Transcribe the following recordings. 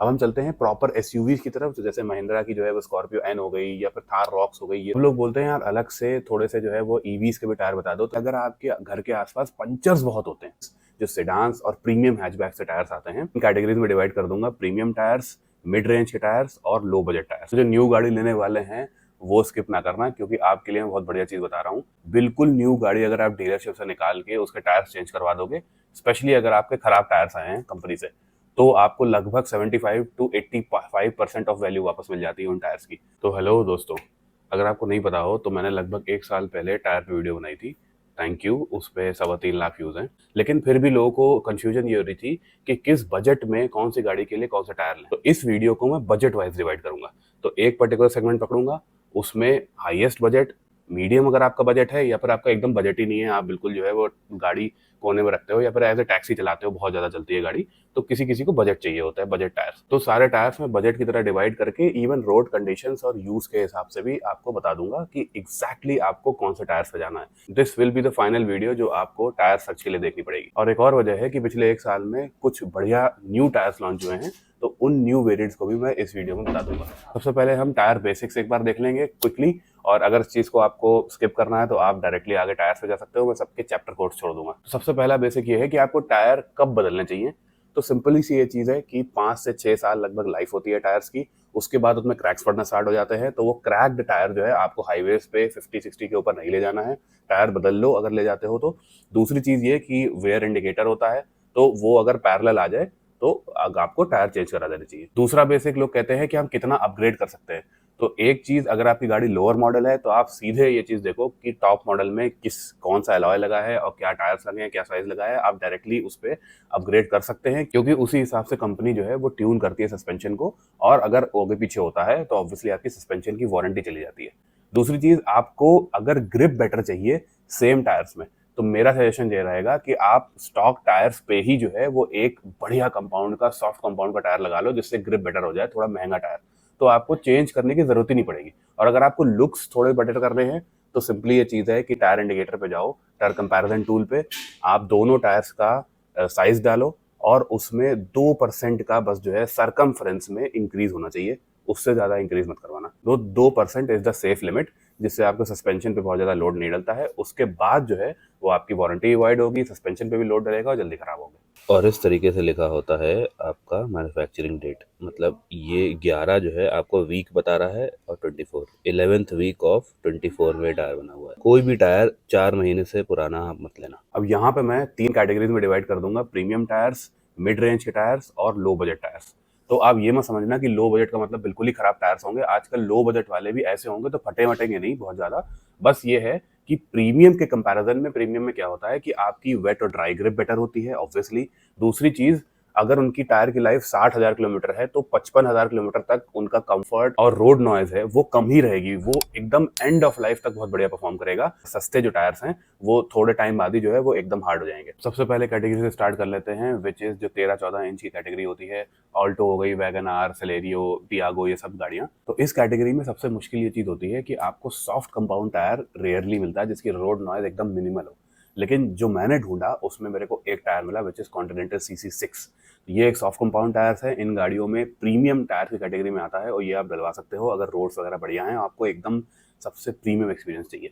अब हम चलते हैं प्रॉपर एसयूवीज की तरफ, तो जैसे महिंद्रा की जो है वो स्कॉर्पियो एन हो गई या फिर थार रॉक्स हो गई। ये लोग बोलते हैं यार अलग से थोड़े से जो है वो ईवीज के भी टायर बता दो। तो अगर आपके घर के आसपास पंचर्स बहुत होते हैं, जो सेडान्स और प्रीमियम हैचबैक से टायर्स आते हैं, इन कैटेगरीज में डिवाइड कर दूंगा। प्रीमियम टायर्स, मिड रेंज के टायर्स और लो बजट टायर्स। जो न्यू गाड़ी लेने वाले हैं वो स्किप ना करना, क्योंकि आपके लिए मैं बहुत बढ़िया चीज बता रहा हूँ। बिल्कुल न्यू गाड़ी अगर आप डीलरशिप से निकाल के उसके टायर्स चेंज करवा दोगे, स्पेशली अगर आपके खराब टायर्स आए हैं कंपनी से, तो आपको लगभग 75 to 85% ऑफ वैल्यू वापस मिल जाती है उन टायर्स की। तो हेलो दोस्तों, अगर आपको नहीं पता हो तो मैंने लगभग 1 साल पहले टायर पे वीडियो बनाई थी। थैंक यू, उस पे 3.25 लाख व्यूज हैं। लेकिन फिर भी लोगों को कंफ्यूजन ये हो रही थी कि किस बजट में कौन सी गाड़ी के लिए कौन सा टायर लें। तो इस वीडियो को मैं बजट वाइज डिवाइड करूंगा। तो एक पर्टिकुलर सेगमेंट पकड़ूंगा, उसमें हाईएस्ट बजट, मीडियम अगर आपका बजट है, या फिर आपका एकदम बजट ही नहीं है, आप बिल्कुल जो है वो गाड़ी कोने में रखते हो या फिर एज ए टैक्सी चलाते हो, बहुत ज्यादा चलती है गाड़ी, तो किसी किसी को बजट चाहिए होता है, बजट टायर्स। तो सारे टायर्स में बजट की तरह डिवाइड करके इवन रोड कंडीशंस और यूज के हिसाब से भी आपको बता दूंगा कि एग्जैक्टली आपको कौन से टायर्स पे जाना है। This will be the final video जो आपको टायर सर्च के लिए देखनी पड़ेगी। और एक और वजह है कि पिछले 1 साल में कुछ बढ़िया न्यू टायर्स लॉन्च हुए हैं, तो उन न्यू वेरिएंट्स को भी मैं इस वीडियो में बता दूंगा। सबसे पहले हम टायर बेसिक्स एक बार देख लेंगे क्विकली, और अगर इस चीज को आपको स्किप करना है तो आप डायरेक्टली आगे टायर्स पे जा सकते हो, मैं सबके चैप्टर कोड्स छोड़ दूंगा। तो सबसे पहला बेसिक ये है कि आपको टायर कब बदलने चाहिए। तो सिंपली सी ये चीज है कि 5 से 6 साल लगभग लाइफ होती है टायर्स की। उसके बाद उसमें क्रैक्स पड़ना स्टार्ट हो जाते हैं, तो वो क्रैक्ड टायर जो है आपको हाईवेज पे 50-60 के ऊपर नहीं ले जाना है, टायर बदल लो अगर ले जाते हो तो। दूसरी चीज ये कि वेयर इंडिकेटर होता है, तो वो अगर पैरेलल आ जाए तो आपको टायर चेंज करा देना चाहिए। दूसरा बेसिक लोग कहते हैं कि हम कितना अपग्रेड कर सकते हैं। तो एक चीज, अगर आपकी गाड़ी लोअर मॉडल है तो आप सीधे ये चीज देखो कि टॉप मॉडल में कौन सा अलॉय लगा है और क्या टायर्स लगे हैं, क्या साइज लगा है, आप डायरेक्टली उस पर अपग्रेड कर सकते हैं, क्योंकि उसी हिसाब से कंपनी जो है वो ट्यून करती है सस्पेंशन को। और अगर आगे पीछे होता है तो ऑब्वियसली आपकी सस्पेंशन की वारंटी चली जाती है। दूसरी चीज, आपको अगर ग्रिप बेटर चाहिए सेम टायर्स में, तो मेरा सजेशन ये रहेगा कि आप स्टॉक टायर्स पे ही जो है वो एक बढ़िया कंपाउंड का, सॉफ्ट कंपाउंड का टायर लगा लो, जिससे ग्रिप बेटर हो जाए, थोड़ा महंगा टायर, तो आपको चेंज करने की जरूरत ही नहीं पड़ेगी। और अगर आपको लुक्स थोड़े बेटर करने हैं तो सिंपली ये चीज है कि टायर इंडिकेटर पे जाओ, टायर कंपैरिजन टूल पे, आप दोनों टायर्स का साइज डालो और उसमें 2% का बस जो है सरकमफ्रेंस में इंक्रीज होना चाहिए, उससे ज्यादा इंक्रीज मत करवाना। 2% इज द सेफ लिमिट, जिससे आपको सस्पेंशन पे बहुत ज्यादा लोड नहीं डलता है। उसके बाद जो है वो आपकी वारंटी वाइड होगी, सस्पेंशन पे भी लोड डलेगा और जल्दी खराब होगा। और इस तरीके से लिखा होता है आपका मैन्युफैक्चरिंग डेट, मतलब ये 11 जो है आपको वीक बता रहा है और 24 11th वीक ऑफ 24 में टायर बना हुआ है। कोई भी टायर 4 महीने से पुराना आप मत लेना। अब यहाँ पे मैं 3 कैटेगरीज में डिवाइड कर दूंगा, प्रीमियम टायर्स, मिड रेंज के टायर्स और लो बजट टायर्स। तो आप ये मत समझना कि लो बजट का मतलब बिल्कुल ही खराब टायर्स होंगे। आजकल लो बजट वाले भी ऐसे होंगे तो फटे वटेंगे नहीं बहुत ज्यादा। बस ये है कि प्रीमियम के कंपैरिजन में, प्रीमियम में क्या होता है कि आपकी वेट और ड्राई ग्रिप बेटर होती है ऑब्वियसली। दूसरी चीज, अगर उनकी टायर की लाइफ 60,000 किलोमीटर है तो 55,000 किलोमीटर तक उनका कंफर्ट और रोड नॉइज है वो कम ही रहेगी, वो एकदम एंड ऑफ लाइफ तक बहुत बढ़िया परफॉर्म करेगा। सस्ते जो टायर्स हैं वो थोड़े टाइम बाद ही जो है वो एकदम हार्ड हो जाएंगे। सबसे पहले कैटेगरी से स्टार्ट कर लेते हैं, विच इज जो 13-14 इंच की कैटेगरी होती है। ऑल्टो हो गई, वैगन आर, सेलेरियो, टियागो, ये सब गाड़ियां। तो इस कैटेगरी में सबसे मुश्किल ये चीज होती है कि आपको सॉफ्ट कंपाउंड टायर रेयरली मिलता है जिसकी रोड नॉइज एकदम मिनिमल हो। लेकिन जो मैंने ढूंढा उसमें मेरे को एक टायर मिला विच इज कॉन्टिनेंटल CC6। ये एक सॉफ्ट कंपाउंड टायर्स है, इन गाड़ियों में प्रीमियम टायर की कैटेगरी में आता है, और ये आप डलवा सकते हो अगर रोड्स वगैरह बढ़िया हैं, आपको एकदम सबसे प्रीमियम एक्सपीरियंस चाहिए।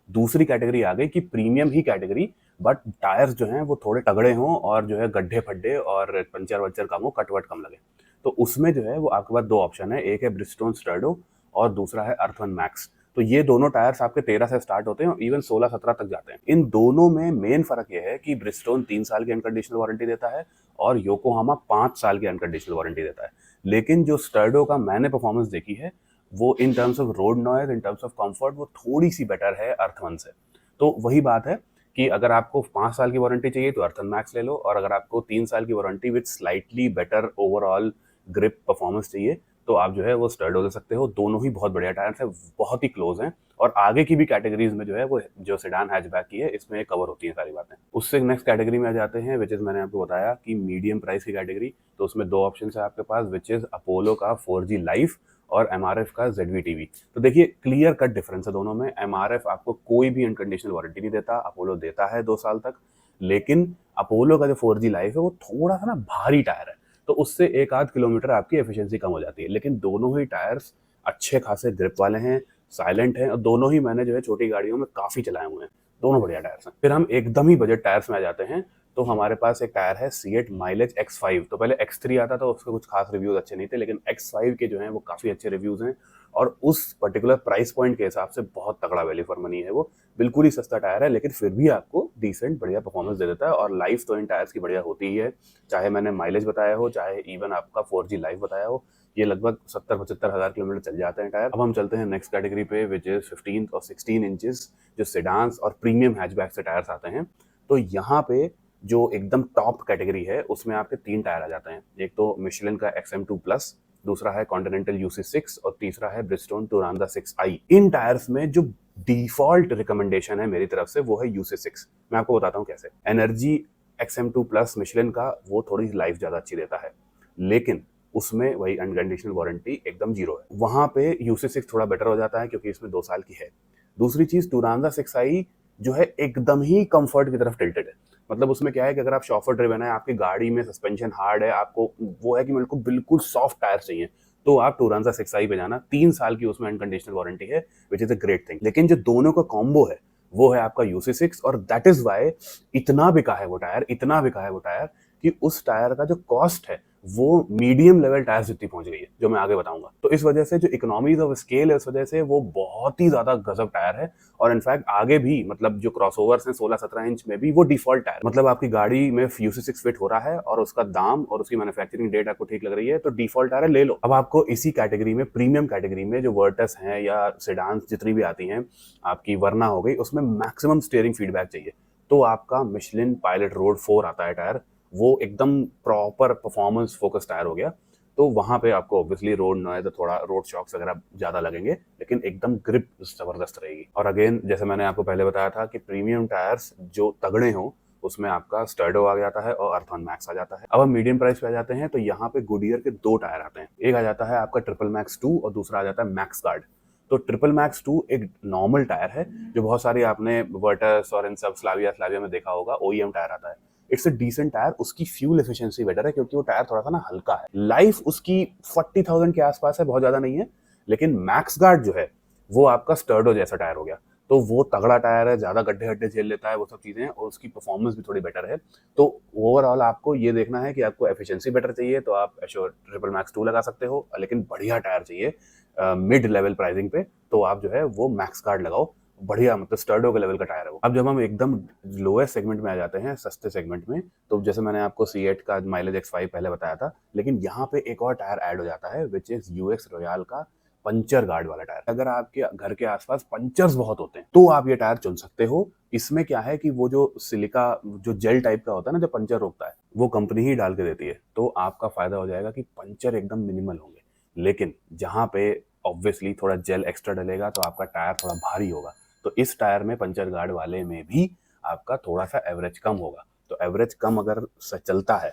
दूसरी कैटेगरी आ गई कि premium he category, but tyres जो हैं वो थोड़े तगड़े हों और जो है गड्ढे फड्डे और पंचर वंचर कम हो, कटवट कम लगे। तो उसमें जो है वो आपके पास 2 ऑप्शन है, एक है ब्रिजस्टोन स्टर्डो और दूसरा है अर्थवन मैक्स। तो ये दोनों टायर्स आपके 13 से स्टार्ट होते हैं और इवन 16-17 तक जाते हैं। इन दोनों में मेन फर्क ये है कि ब्रिजस्टोन 3 साल की अनकंडीशनल वारंटी देता है और योकोहामा 5 साल की अनकंडीशनल वारंटी देता है। लेकिन जो स्टर्डो का मैंने परफॉर्मेंस देखी है वो in terms of road noise, in terms of comfort, वो थोड़ी सी बेटर है अर्थवन से। तो वही बात है कि अगर आपको 5 साल की वारंटी चाहिए तो अर्थन मैक्स ले लो, और अगर आपको 3 साल की warranty with slightly better overall grip performance चाहिए तो आप जो है वो स्टर्डो ले सकते हो। दोनों ही बहुत बढ़िया टायर्स हैं, बहुत ही क्लोज हैं, और आगे की भी कैटेगरीज में जो है वो जो सेडान हैचबैक की है इसमें कवर होती है सारी बातें। उससे नेक्स्ट कैटेगरी में आ जाते हैं विच इज, मैंने आपको बताया कि मीडियम प्राइस की कैटेगरी। तो उसमें 2 ऑप्शन है आपके पास, विच इज अपोलो का 4G लाइफ और MRF का ZV-TV। तो देखिए क्लियर कट डिफरेंस है दोनों में। MRF आपको कोई भी अनकंडीशनल वारंटी नहीं देता, अपोलो देता है 2 साल तक। लेकिन अपोलो का जो 4G लाइफ है वो थोड़ा सा ना भारी टायर है, तो उससे एक आध किलोमीटर आपकी एफिशिएंसी कम हो जाती है। लेकिन दोनों ही टायर्स अच्छे खासे ग्रिप वाले हैं, साइलेंट हैं, और दोनों ही मैंने जो है छोटी गाड़ियों में काफ़ी चलाए हुए हैं। दोनों बढ़िया टायर्स हैं। फिर हम एकदम ही बजट टायर्स में आ जाते हैं, तो हमारे पास एक टायर है सीएट माइलेज X5। तो पहले X3 आता था, उसके कुछ खास रिव्यूज अच्छे नहीं थे, लेकिन X5 के जो हैं वो काफ़ी अच्छे रिव्यूज हैं, और उस पर्टिकुलर प्राइस पॉइंट के हिसाब से बहुत तगड़ा वैल्यू फॉर मनी है वो। बिल्कुल ही सस्ता टायर है, लेकिन फिर भी आपको डिसेंट बढ़िया परफॉर्मेंस दे देता है, और लाइफ तो इन टायर्स की बढ़िया होती ही है। चाहे मैंने माइलेज बताया हो, चाहे इवन आपका 4G लाइफ बताया हो, ये लगभग 70-75 हज़ार किलोमीटर चल जाते हैं टायर। अब हम चलते हैं नेक्स्ट कैटेगरी पे, विच इज 15 और 16 इंचेस, जो सेडान्स और प्रीमियम हैचबैक से टायर्स आते हैं। तो यहाँ पे जो एकदम टॉप कैटेगरी है, उसमें आपके 3 टायर आ जाते हैं। एक तो मिशेलिन का XM2 प्लस, दूसरा है कॉन्टिनेंटल UC6, और तीसरा है ब्रिजस्टोन टूरांजा 6i। इन टायर्स में जो डिफॉल्ट रिकमेंडेशन है मेरी तरफ से, वो है UC6। मैं आपको बताता हूँ कैसे। एनर्जी XM2 प्लस मिशेलिन का, वो थोड़ी लाइफ ज्यादा अच्छी देता है, लेकिन उसमें वही अनकंडीशनल वारंटी एकदम जीरो है। वहां पे UC6 थोड़ा बेटर हो जाता है, क्योंकि इसमें 2 साल की है। दूसरी चीज, टूरांजा 6i जो है एकदम ही कंफर्ट की तरफ टिल्टेड है। मतलब उसमें क्या है कि अगर आप शॉफर ड्रिवन है, आपकी गाड़ी में सस्पेंशन हार्ड है, आपको वो है कि मेरे को बिल्कुल सॉफ्ट टायर चाहिए, तो आप टूरांजा 6i पे जाना। 3 साल की उसमें अनकंडीशनल वारंटी है, which is a great thing. लेकिन जो दोनों का कॉम्बो है, वो है आपका UC6, और दैट इज वाई इतना बिका है वो टायर, इतना बिका है वो टायर, कि उस टायर का जो कॉस्ट है वो मीडियम लेवल टायर जितनी पहुंच गई है, जो मैं आगे बताऊंगा। तो इस वजह से जो इकोनॉमीज ऑफ स्केल है, उस वजह से वो बहुत ही ज्यादा गजब टायर है। और इनफैक्ट आगे भी, मतलब जो क्रॉसओवर्स हैं 16-17 इंच में भी, वो डिफॉल्ट टायर, मतलब आपकी गाड़ी में UC6 फिट हो रहा है और उसका दाम और उसकी मैन्युफैक्चरिंग डेट आपको ठीक लग रही है, तो डिफॉल्ट टायर है, ले लो। अब आपको इसी कैटेगरी में, प्रीमियम कैटेगरी में, जो वर्टस हैं या सेडान्स जितनी भी आती हैं, आपकी वरना हो गई, उसमें मैक्सिमम स्टीयरिंग फीडबैक चाहिए, तो आपका मिशेलिन पायलट रोड 4 आता है टायर। वो एकदम प्रॉपर परफॉर्मेंस फोकस टायर हो गया। तो वहां पे आपको ऑब्वियसली रोड नॉइज, थोड़ा रोड शॉक्स वगैरह ज्यादा लगेंगे, लेकिन एकदम ग्रिप जबरदस्त रहेगी। और अगेन, जैसे मैंने आपको पहले बताया था कि प्रीमियम टायर्स जो तगड़े हों, उसमें आपका स्टर्डो आ जाता है और अर्थन मैक्स आ जाता है। अब हम मीडियम प्राइस पे आ जाते हैं, तो यहाँ पे गुडियर के 2 टायर आते हैं। एक आ जाता है आपका ट्रिपल मैक्स 2, और दूसरा आ जाता है मैक्स गार्ड। तो ट्रिपल मैक्स 2 एक नॉर्मल टायर है, जो बहुत सारी आपने वर्टस और इन सब स्लाविया में देखा होगा, OEM टायर आता है। It's a decent tyre. उसकी फ्यूल एफिशिएंसी बेटर है, क्योंकि वो टायर थोड़ा सा ना हल्का है। लाइफ उसकी 40,000 के आसपास है, बहुत ज्यादा नहीं है। लेकिन मैक्स गार्ड जो है, वो आपका स्टर्डो जैसा टायर हो गया, तो वो तगड़ा टायर है, ज्यादा गड्ढे गड्ढे झेल लेता है, वो सब चीजें, और उसकी परफॉर्मेंस भी थोड़ी बेटर है। तो ओवरऑल आपको ये देखना है कि आपको एफिशिएंसी बेटर चाहिए, तो आप एश्योर ट्रिपल मैक्स 2 लगा सकते हो। लेकिन बढ़िया टायर चाहिए मिड लेवल प्राइसिंग पे, तो आप जो है वो मैक्स गार्ड लगाओ। बढ़िया, मतलब स्टर्डो के लेवल का टायर है वो। अब जब हम एकदम लोएस्ट सेगमेंट में आ जाते हैं, सस्ते सेगमेंट में, तो जैसे मैंने आपको सीएट का माइलेज X5 पहले बताया था, लेकिन यहाँ पे एक और टायर ऐड हो जाता है, विच इज UX रॉयल का पंचर गार्ड वाला टायर। अगर आपके घर के आसपास पंचर्स बहुत होते हैं, तो आप ये टायर चुन सकते हो। इसमें क्या है कि वो जो सिलिका, जो जेल टाइप का होता है ना, जो पंचर रोकता है, वो कंपनी ही डाल के देती है, तो आपका फायदा हो जाएगा कि पंचर एकदम मिनिमल होंगे। लेकिन जहां पे ऑब्वियसली थोड़ा जेल एक्स्ट्रा डलेगा, तो आपका टायर थोड़ा भारी होगा। तो इस टायर में, पंचर गार्ड वाले में भी, आपका थोड़ा सा एवरेज कम होगा। तो एवरेज कम अगर चलता है,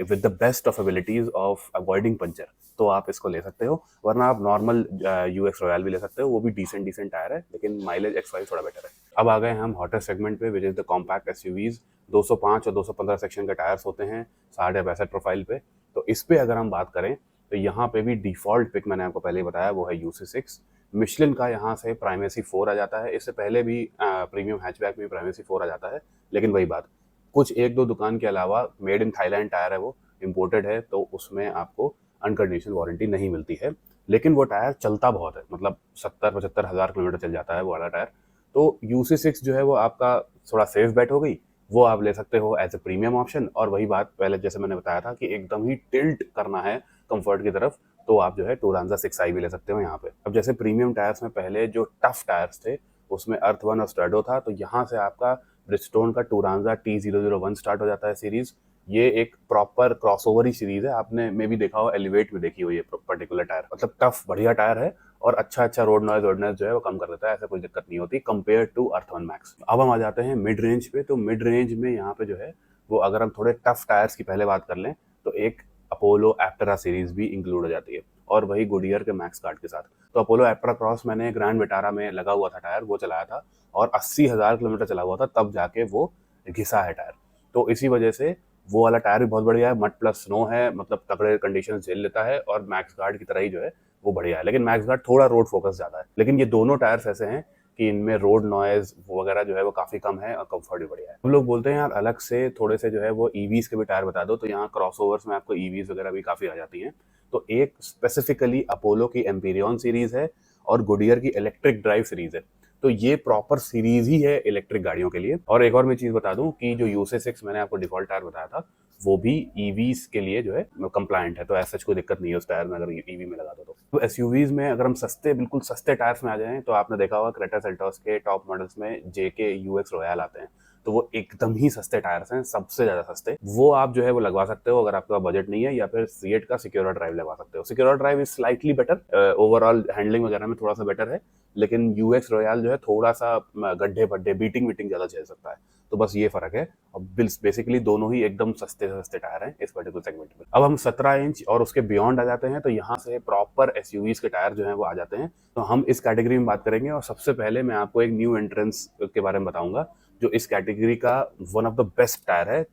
with the best of abilities of avoiding puncture, तो आप इसको ले सकते हो। वरना आप नॉर्मल UX रॉयल भी ले सकते हो, वो भी डिसेंट टायर है, लेकिन माइलेज X5 थोड़ा बेटर है। अब आ गए हम हॉटेस्ट सेगमेंट पे, which is the compact SUVs। 205 और 215 सेक्शन के टायर्स होते हैं 60-62 प्रोफाइल पे। तो इस पे अगर हम बात करें, तो यहाँ पे भी डिफॉल्ट पिक मैंने आपको पहले ही बताया, वो है UC6। मिशेलिन का यहाँ से प्राइमेसी 4 आ जाता है। इससे पहले भी प्रीमियम हैचबैक में प्राइमेसी 4 आ जाता है, लेकिन वही बात, कुछ 1-2 दुकान के अलावा मेड इन थाईलैंड टायर है, वो इम्पोर्टेड है, तो उसमें आपको अनकंडीशनल वारंटी नहीं मिलती है। लेकिन वो टायर चलता बहुत है, मतलब 70-75 हज़ार किलोमीटर चल जाता है वो वाला टायर। तो UC6 जो है वो आपका थोड़ा सेफ बेट हो गई, वो आप ले सकते हो एज ए प्रीमियम ऑप्शन। और वही बात पहले जैसे मैंने बताया था कि एकदम ही टिल्ट करना है कंफर्ट की तरफ, तो आप जो है टूरांजा 6i भी ले सकते हो यहाँ पे। अब जैसे प्रीमियम टायर्स में पहले जो टफ टायर्स थे, उसमें अर्थ वन और स्टर्डो था, तो यहाँ से आपका ब्रिजस्टोन का टूरांजा T001 स्टार्ट हो जाता है सीरीज। ये एक प्रॉपर क्रॉसओवर ही सीरीज है, आपने मे भी देखा हो, एलिवेट में देखी हो ये पर्टिकुलर टायर। मतलब टफ बढ़िया टायर है, और अच्छा रोड नॉइज जो है वो कम कर देता है, ऐसा कोई दिक्कत नहीं होती compare to earth one max. अब हम आ जाते हैं मिड रेंज पे। तो मिड रेंज में यहाँ पे जो है वो, अगर हम थोड़े टफ टायर्स की पहले बात कर लें, तो एक अपोलो एप्टेरा सीरीज भी इंक्लूड हो जाती है, और वही गुडियर के मैक्स गार्ड के साथ। तो अपोलो एप्टेरा क्रॉस मैंने ग्रैंड विटारा में लगा हुआ था टायर, वो चलाया था, और 80,000 किलोमीटर चला हुआ था, तब जाके वो घिसा है टायर। तो इसी वजह से वो वाला टायर भी बहुत बढ़िया है, मड प्लस स्नो है, मतलब तगड़े कंडीशन झेल लेता है और मैक्स गार्ड की तरह ही जो है वो बढ़िया है। लेकिन मैक्स गार्ड थोड़ा रोड फोकस ज्यादा है, लेकिन ये दोनों टायर्स ऐसे हैं कि इनमें रोड नॉइज वगैरह जो है वो काफी कम है और कंफर्ट भी बढ़िया है। हम लोग बोलते हैं यार अलग से थोड़े से जो है वो ईवीज के भी टायर बता दो, तो यहाँ क्रॉसओवर्स में आपको ईवीज वगैरह भी काफी आ जाती हैं। तो एक स्पेसिफिकली अपोलो की एम्पीरियन सीरीज है और गुडियर की इलेक्ट्रिक ड्राइव सीरीज है। तो ये प्रॉपर सीरीज ही है इलेक्ट्रिक गाड़ियों के लिए। और एक और मैं चीज बता दूं कि जो यूसे6 मैंने आपको डिफॉल्ट टायर बताया था वो भी ईवीज के लिए जो है कंप्लायंट है, तो ऐसा कोई दिक्कत नहीं है उस टायर में अगर ईवी में लगा दो तो एसयूवीज में अगर हम सस्ते बिल्कुल सस्ते टायर्स में आ जाएं तो आपने देखा होगा क्रेटा सेल्टॉस के टॉप मॉडल्स में जेके यूएक्स रॉयल आते हैं, तो वो एकदम ही सस्ते टायर्स हैं, सबसे ज्यादा सस्ते। वो आप जो है वो लगवा सकते हो अगर आपका बजट नहीं है, या फिर सीएट का सिक्योर ड्राइव लगवा सकते हो। Secure drive is slightly better, overall handling वगैरह में थोड़ा सा बेटर है, लेकिन यूएक्स रॉयल जो है थोड़ा सा गड्ढे बड्ढे बीटिंग वीटिंग ज्यादा झेल सकता है। तो बस ये फर्क है। और बिल्स बेसिकली दोनों ही एकदम सस्ते सस्ते टायर हैं इस पर्टिकुलर सेगमेंट में। अब हम 17 इंच और उसके बियॉन्ड आ जाते हैं, तो यहाँ से प्रॉपर एसयूवीज के टायर जो हैं वो आ जाते हैं। तो हम इस कैटेगरी में बात करेंगे और सबसे पहले मैं आपको एक न्यू एंट्रेंस के बारे में बताऊंगा जो इस कैटेगरी का one of the best tyre है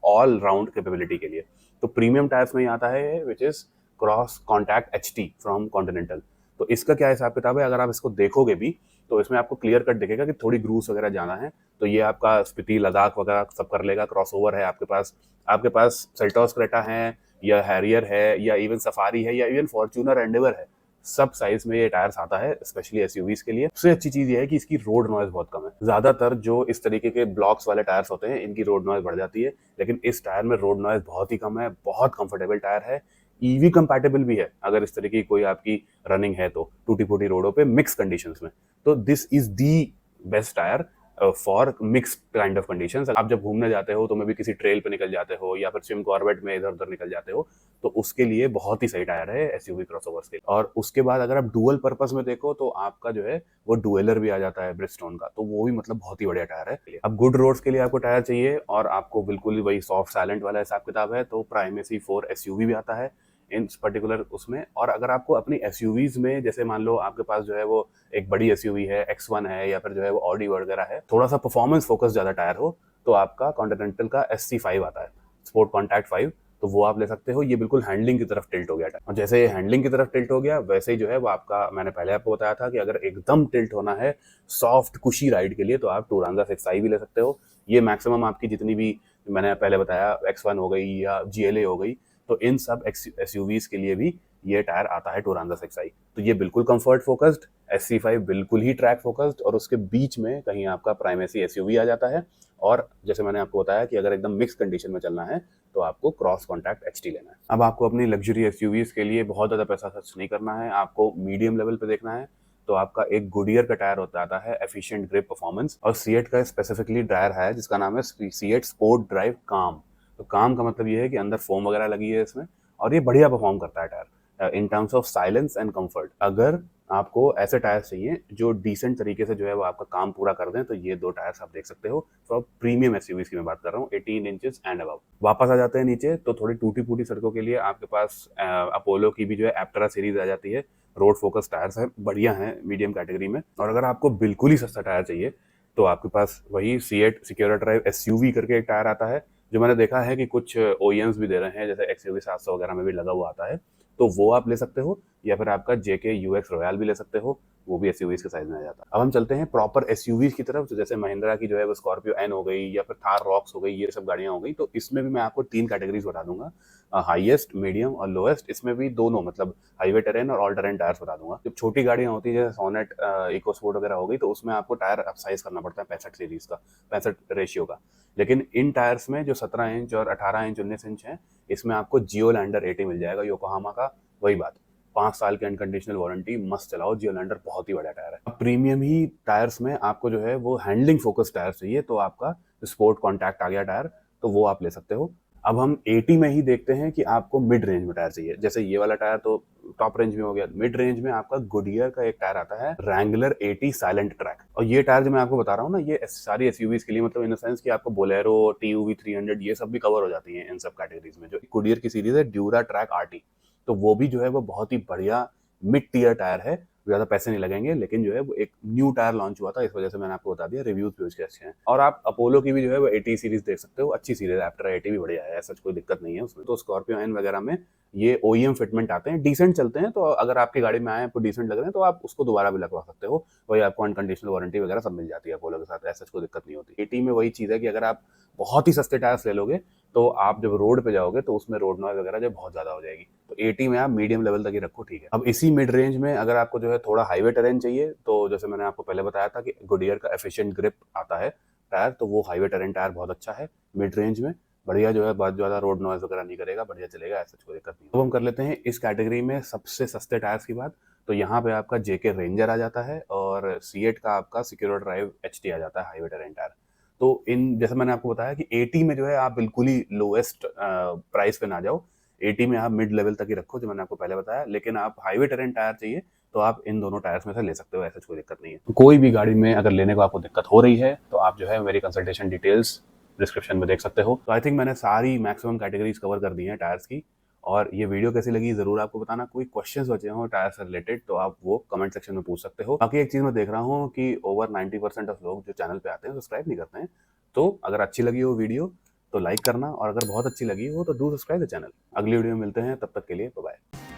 ऑल राउंड कैपेबिलिटी के लिए। तो प्रीमियम टायर्स में ही आता है which is cross contact HT from continental. तो इसका क्या हिसाब किताब है, अगर आप इसको देखोगे भी तो इसमें आपको क्लियर कट दिखेगा कि थोड़ी ग्रूस वगैरह जाना है, तो ये आपका स्पीति लद्दाख वगैरह सब कर लेगा। क्रॉसओवर है आपके पास सेल्टॉस क्रेटा है या हैरियर है या इवन सफारी है या इवन फॉर्च्यूनर एंडेवर है, सब साइज में ये टायर्स आता है स्पेशली एसयूवीज के लिए। सबसे अच्छी चीज ये है कि इसकी रोड नॉइज बहुत कम है। ज्यादातर जो इस तरीके के ब्लॉक्स वाले टायर्स होते हैं इनकी रोड नॉइज बढ़ जाती है, लेकिन इस टायर में रोड नॉइज बहुत ही कम है, बहुत कंफर्टेबल टायर है, ईवी कंपैटिबल भी है अगर इस तरीके की कोई आपकी रनिंग है तो टूटी फूटी रोडों पे मिक्स कंडीशंस में। तो this is the best tyre for mixed kind of conditions. आप जब घूमने जाते हो तो मे भी किसी ट्रेल पे निकल जाते हो या फिर स्विम कॉर्बेट में इधर उधर निकल जाते हो, तो उसके लिए बहुत ही सही टायर है एसयूवी क्रॉसओवर्स के। और उसके बाद अगर आप डुअल पर्पस में देखो तो आपका जो है वो डुएलर भी आ जाता है ब्रिजस्टोन का, तो वो भी मतलब बहुत ही बढ़िया टायर है। अब गुड रोड्स के लिए आपको टायर चाहिए और आपको बिल्कुल ही वही सॉफ्ट साइलेंट वाला हिसाब किताब है, तो प्राइमेसी 4 एसयूवी भी आता है इन पर्टिकुलर उसमें। और अगर आपको अपनी एसयूवीज में जैसे मान लो आपके पास जो है वो एक बड़ी एसयूवी है, X1 है या फिर जो है वो ऑडी वगैरह है, थोड़ा सा परफॉर्मेंस फोकस ज्यादा टायर हो, तो आपका कॉन्टिनेंटल का SC5 आता है, स्पोर्ट कॉन्टैक्ट 5, तो वो आप ले सकते हो। ये बिल्कुल हैंडलिंग की तरफ टिल्ट हो गया टायर, और जैसे ये हैंडलिंग की तरफ टिल्ट हो गया वैसे ही जो है वो आपका, मैंने पहले आपको बताया था कि अगर एकदम टिल्ट होना है सॉफ्ट कुशी राइड के लिए तो आप टूरांजा 6i भी ले सकते हो। ये मैक्सिमम आपकी जितनी भी मैंने पहले बताया X1 हो गई या GLA हो गई, तो इन सब एसयूवीज के लिए भी ये टायर आता है टूरांजा 6i। तो ये बिल्कुल कंफर्ट फोकस्ड, SC5 बिल्कुल ही ट्रैक फोकस्ड, और उसके बीच में कहीं आपका प्राइमेसी एसयूवी आ जाता है। और जैसे मैंने आपको बताया कि अगर एकदम मिक्स कंडीशन में चलना है तो आपको क्रॉस कॉन्टैक्ट एचटी लेना है। अब आपको अपनी लग्जरी एसयूवीज के लिए बहुत ज्यादा पैसा खर्च नहीं करना है, आपको मीडियम लेवल पे देखना है, तो आपका एक गुडियर का टायर होता आता है एफिशिएंट ग्रिप परफॉर्मेंस, और सीएट का स्पेसिफिकली टायर है जिसका नाम है सीएट स्पोर्ट ड्राइव काम। तो काम का मतलब ये है कि अंदर फोम वगैरह लगी है इसमें, और ये बढ़िया परफॉर्म करता है tyre in terms of silence and comfort. अगर आपको ऐसे टायर्स चाहिए जो डिसेंट तरीके से जो है वो आपका काम पूरा कर दें, तो ये दो टायर्स आप देख सकते हो। तो प्रीमियम एसयूवीज की मैं बात कर रहा हूँ 18 इंचेस एंड अबव। वापस आ जाते हैं नीचे, तो थोड़ी टूटी फूटी सड़कों के लिए आपके पास अपोलो की भी जो है एप्टरा सीरीज आ जाती है। रोड फोकस टायर्स है, बढ़िया है मीडियम कैटेगरी में। और अगर आपको बिल्कुल ही सस्ता टायर चाहिए तो आपके पास वही सीएट सिक्योर ड्राइव एसयूवी करके एक टायर आता है, जो मैंने देखा है कि कुछ ओईएम्स भी दे रहे हैं, जैसे XUV 700 वगैरह में भी लगा हुआ आता है, तो वो आप ले सकते हो। या फिर आपका जेके यूएक्स रॉयल भी ले सकते हो, वो भी एसयूवीज के साइज में आ जाता है। अब हम चलते हैं प्रॉपर एसयूवीज की तरफ, तो जैसे महिंद्रा की जो है वो स्कॉर्पियो एन हो गई या फिर थार रॉक्स हो गई, ये सब गाड़ियां हो गई। तो इसमें भी मैं आपको 3 कैटेगरीज बता दूंगा, हाईएस्ट, मीडियम और लोएस्ट। इसमें भी दोनों मतलब हाईवे टेरेन और ऑल टेरेन टायर्स बता दूंगा। जब छोटी गाड़ियां होती है जैसे सोनेट इको स्पोर्ट वगैरह हो गई, तो उसमें आपको टायर अपसाइज करना पड़ता है 65 सीरीज का, 65 रेशियो का। लेकिन इन टायर्स में जो 17 इंच और 18 इंच 19 इंच है, इसमें आपको जियोलैंडर 80 मिल जाएगा योकोहामा का। वही बात, 5 साल की अनकंडीशनल वारंटी, मस्त चलाओ। जियोलैंडर बहुत ही बड़ा टायर है। अब प्रीमियम ही टायर्स में आपको जो है वो हैंडलिंग फोकस टायर चाहिए, तो आपका स्पोर्ट कॉन्टैक्ट आ गया टायर, तो वो आप ले सकते हो। अब हम 80 में ही देखते हैं कि आपको मिड रेंज में टायर चाहिए। जैसे ये वाला टायर तो टॉप रेंज में हो गया, मिड रेंज में आपका गुडियर का एक टायर आता है रैंगलर 80 साइलेंट ट्रैक। और ये टायर जो मैं आपको बता रहा हूँ ना, ये सारी एसयूवीज के लिए, मतलब इन द सेंस कि आपको बोलेरो, टीयूवी 300 ये सब भी कवर हो जाती है इन सब कैटेगरीज में। जो गुडियर की सीरीज है ड्यूरा ट्रैक आरटी, तो वो भी जो है वो बहुत ही बढ़िया मिड टीयर टायर है, ज़्यादा पैसे नहीं लगेंगे, लेकिन जो है वो एक न्यू टायर लॉन्च हुआ था, इस वजह से मैंने आपको बता दिया, रिव्यूज भी उसके अच्छे हैं। और आप अपोलो की भी जो है वो 80 सीरीज देख सकते हो, अच्छी सीरीज है, एप्टरा 80 भी बढ़िया है, ऐसा कोई दिक्कत नहीं है उसमें। तो स्कॉर्पियो एन वगैरह में ये OEM फिटमेंट आते हैं, डिसेंट चलते हैं, तो अगर आपकी गाड़ी में आए आपको डिसेंट लग रहे हैं तो आप उसको दोबारा भी लगवा सकते हो, वही आपको अनकंडीशनल वारंटी वगैरह सब मिल जाती है अपोलो के साथ, ऐसा कोई दिक्कत नहीं होती। 80 में वही चीज़ है कि अगर आप बहुत ही सस्ते टायर्स ले लोगे तो आप जब रोड पे जाओगे तो उसमें रोड नॉइज वगैरह जो बहुत ज़्यादा हो जाएगी, तो 80 में आप मीडियम लेवल तक ही रखो, ठीक है। अब इसी मिड रेंज में अगर आपको जो है थोड़ा हाईवे टेरेन चाहिए, तो जैसे मैंने आपको पहले बताया था कि गुडियर का एफिशिएंट ग्रिप आता है टायर, तो वो हाईवे टेरेन टायर बहुत अच्छा है मिड रेंज में, बढ़िया जो है, बहुत ज़्यादा रोड नॉइज वगैरह नहीं करेगा, बढ़िया चलेगा, ऐसा कोई दिक्कत नहीं। अब हम कर लेते हैं इस कैटेगरी में सबसे सस्ते टायर्स की बात। तो यहाँ पे आपका जेके रेंजर आ जाता है और सीएट का आपका सिक्योर ड्राइव एचटी आ जाता है हाईवे टेरेन टायर। तो इन जैसे मैंने आपको बताया कि 80 में जो है आप बिल्कुल ही लोएस्ट प्राइस पे ना जाओ, 80 में आप मिड लेवल तक ही रखो, जो मैंने आपको पहले बताया, लेकिन आप हाईवे टेरेन टायर चाहिए तो आप इन दोनों टायर्स में से ले सकते हो, ऐसा कोई दिक्कत नहीं है। तो कोई भी गाड़ी में अगर लेने को आपको दिक्कत हो रही है तो आप जो है मेरी कंसल्टेशन डिटेल्स डिस्क्रिप्शन में देख सकते हो। तो आई थिंक मैंने सारी मैक्सिमम कैटेगरीज कवर कर दी हैं टायर्स की, और ये वीडियो कैसी लगी ज़रूर आपको बताना। कोई क्वेश्चंस बचे हों टायर से रिलेटेड तो आप वो कमेंट सेक्शन में पूछ सकते हो। बाकी एक चीज़ मैं देख रहा हूँ कि ओवर 90% ऑफ लोग जो चैनल पे आते हैं सब्सक्राइब नहीं करते हैं, तो अगर अच्छी लगी हो वीडियो तो लाइक करना, और अगर बहुत अच्छी लगी हो तो डू सब्सक्राइब द चैनल। अगली वीडियो में मिलते हैं, तब तक के लिए बाय बाय।